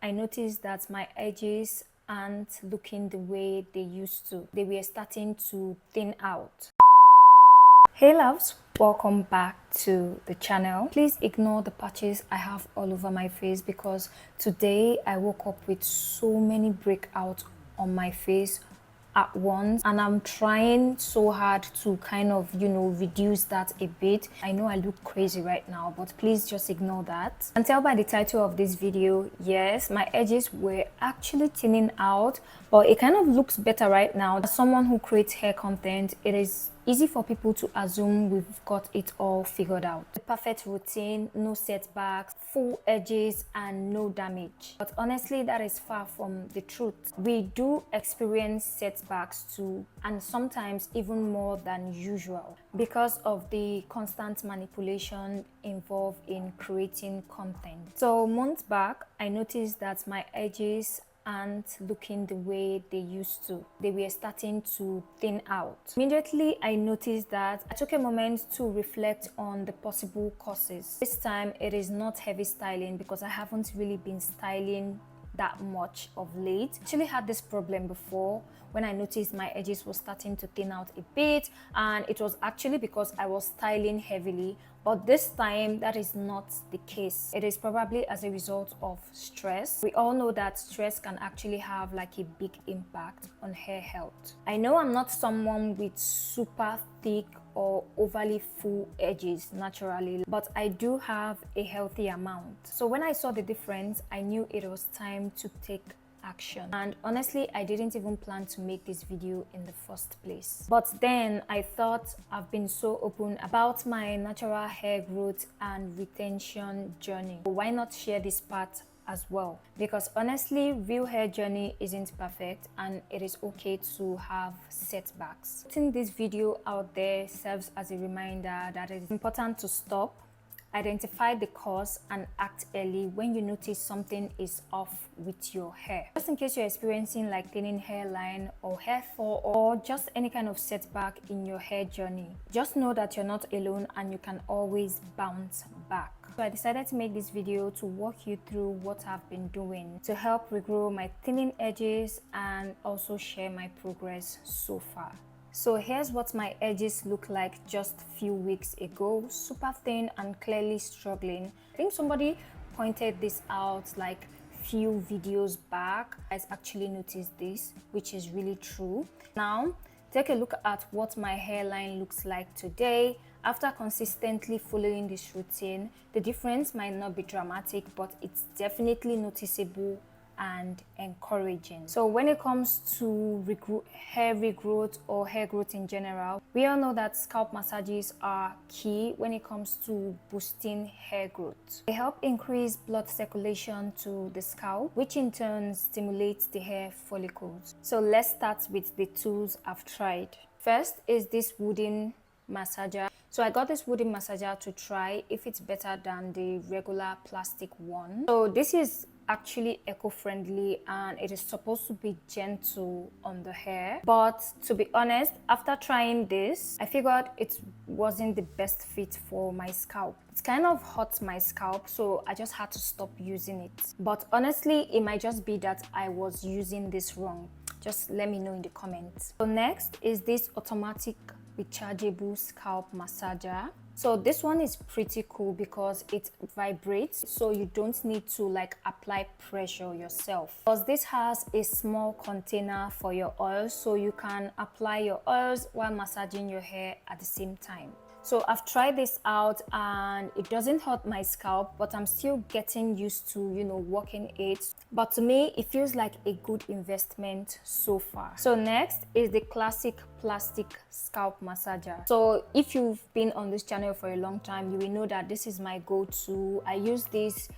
I noticed that my edges aren't looking the way they used to. They were starting to thin out. Hey loves, welcome back to the channel. Please ignore the patches I have all over my face because today I woke up with so many breakouts on my face at once, and I'm trying so hard to kind of reduce that a bit. I know I look crazy right now, but please just ignore that. And tell by the title of this video, yes, my edges were actually thinning out, but it kind of looks better right now. As someone who creates hair content, it is easy for people to assume we've got it all figured out. The perfect routine, no setbacks, full edges, and no damage. But honestly, that is far from the truth. We do experience setbacks too, and sometimes even more than usual because of the constant manipulation involved in creating content. So months back, I noticed that my edges aren't looking the way they used to. They were starting to thin out. Immediately, I noticed that. I took a moment to reflect on the possible causes. This time, it is not heavy styling because I haven't really been styling that much of late. I actually had this problem before when I noticed my edges were starting to thin out a bit, and it was actually because I was styling heavily. But this time, that is not the case. It is probably as a result of stress. We all know that stress can actually have like a big impact on hair health. I know I'm not someone with super thick or overly full edges naturally, but I do have a healthy amount. So when I saw the difference, I knew it was time to take action. And honestly, I didn't even plan to make this video in the first place. But then I thought, I've been so open about my natural hair growth and retention journey. Why not share this part as well? Because honestly, real hair journey isn't perfect, and it is okay to have setbacks. Putting this video out there serves as a reminder that it is important to stop, identify the cause, and act early when you notice something is off with your hair. Just in case you're experiencing like thinning hairline or hair fall or just any kind of setback in your hair journey, just know that you're not alone and you can always bounce back. So I decided to make this video to walk you through what I've been doing to help regrow my thinning edges and also share my progress so far. So here's what my edges look like just a few weeks ago. Super thin and clearly struggling. I think somebody pointed this out like few videos back. I actually noticed this, which is really true. Now take a look at what my hairline looks like today. After consistently following this routine, the difference might not be dramatic, but it's definitely noticeable and encouraging. So when it comes to hair regrowth or hair growth in general, we all know that scalp massages are key when it comes to boosting hair growth. They help increase blood circulation to the scalp, which in turn stimulates the hair follicles. So let's start with the tools I've tried. First is this wooden massager. So I got this wooden massager to try if it's better than the regular plastic one. So this is actually eco-friendly and it is supposed to be gentle on the hair, but to be honest, after trying this, I figured it wasn't the best fit for my scalp. It kind of hurts my scalp, so I just had to stop using it. But honestly, it might just be that I was using this wrong. Just let me know in the comments. So next is this automatic rechargeable scalp massager. So this one is pretty cool because it vibrates, so you don't need to like apply pressure yourself. Because this has a small container for your oils, so you can apply your oils while massaging your hair at the same time. So I've tried this out and it doesn't hurt my scalp, but I'm still getting used to, working it. But to me, it feels like a good investment so far. So next is the classic plastic scalp massager. So if you've been on this channel for a long time, you will know that this is my go-to. I use this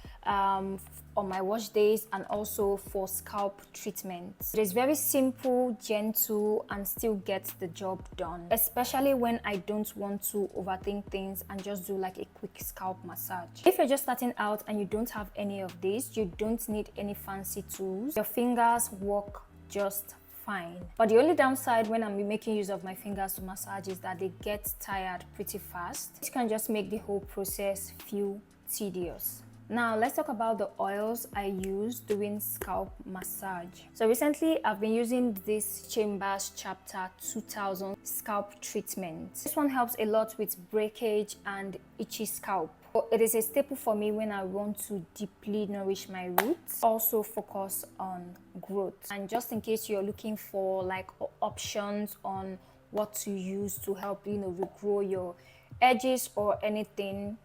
on my wash days and also for scalp treatments. It is very simple, gentle, and still gets the job done, especially when I don't want to overthink things and just do like a quick scalp massage. If you're just starting out and you don't have any of this, you don't need any fancy tools. Your fingers work just fine. But the only downside when I'm making use of my fingers to massage is that they get tired pretty fast. It can just make the whole process feel tedious. Now let's talk about the oils I use during scalp massage. So recently I've been using this Chambers Chapter 2000 scalp treatment. This one helps a lot with breakage and itchy scalp. It is a staple for me when I want to deeply nourish my roots, also focus on growth. And just in case you're looking for like options on what to use to help, regrow your edges or anything,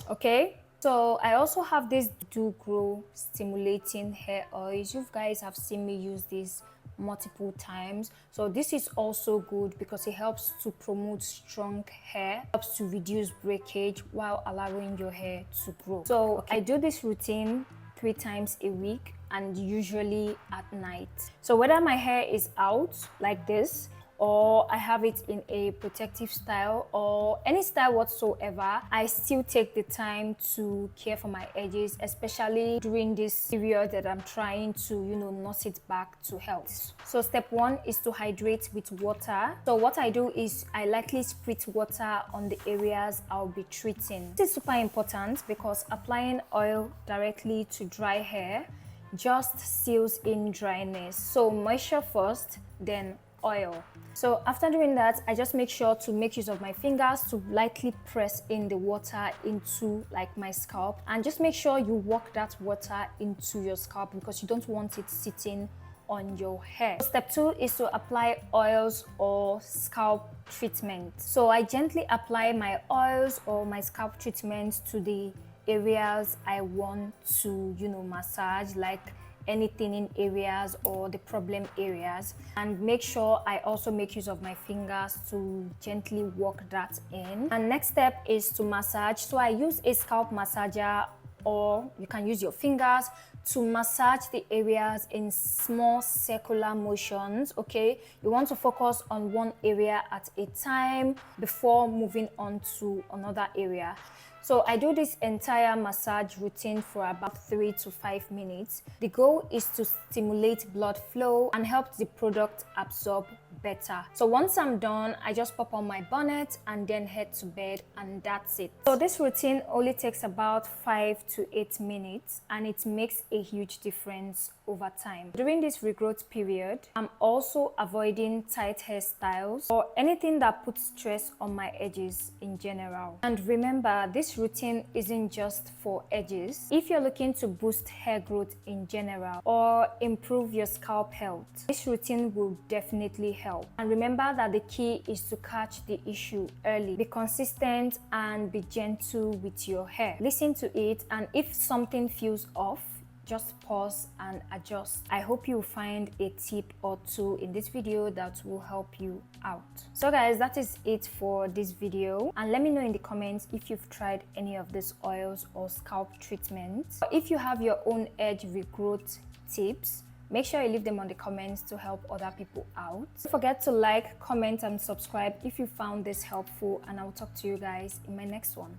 okay? So I also have this Do Grow stimulating hair oils. You guys have seen me use this multiple times. So this is also good because it helps to promote strong hair, helps to reduce breakage while allowing your hair to grow. So I do this routine 3 times a week and usually at night. So whether my hair is out like this, or I have it in a protective style or any style whatsoever, I still take the time to care for my edges, especially during this period that I'm trying to, nurse it back to health. So step 1 is to hydrate with water. So what I do is I lightly spritz water on the areas I'll be treating. This is super important because applying oil directly to dry hair just seals in dryness. So moisture first, then oil. So after doing that, I just make sure to make use of my fingers to lightly press in the water into like my scalp, and just make sure you work that water into your scalp because you don't want it sitting on your hair. Step 2 is to apply oils or scalp treatment. So I gently apply my oils or my scalp treatment to the areas I want to, massage, like anything in areas or the problem areas, and make sure I also make use of my fingers to gently work that in. And next step is to massage. So I use a scalp massager, or you can use your fingers to massage the areas in small circular motions, okay? You want to focus on one area at a time before moving on to another area. So I do this entire massage routine for about 3 to 5 minutes. The goal is to stimulate blood flow and help the product absorb better. So once I'm done, I just pop on my bonnet and then head to bed, and that's it. So this routine only takes about 5 to 8 minutes, and it makes a huge difference over time. During this regrowth period, I'm also avoiding tight hairstyles or anything that puts stress on my edges in general. And remember, this routine isn't just for edges. If you're looking to boost hair growth in general or improve your scalp health, this routine will definitely help. And remember that the key is to catch the issue early. Be consistent and be gentle with your hair. Listen to it, and if something feels off, just pause and adjust. I hope you find a tip or two in this video that will help you out. So guys, that is it for this video, and let me know in the comments if you've tried any of these oils or scalp treatments. If you have your own edge regrowth tips, make sure you leave them on the comments to help other people out. Don't forget to like, comment and subscribe if you found this helpful, and I will talk to you guys in my next one.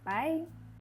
Bye.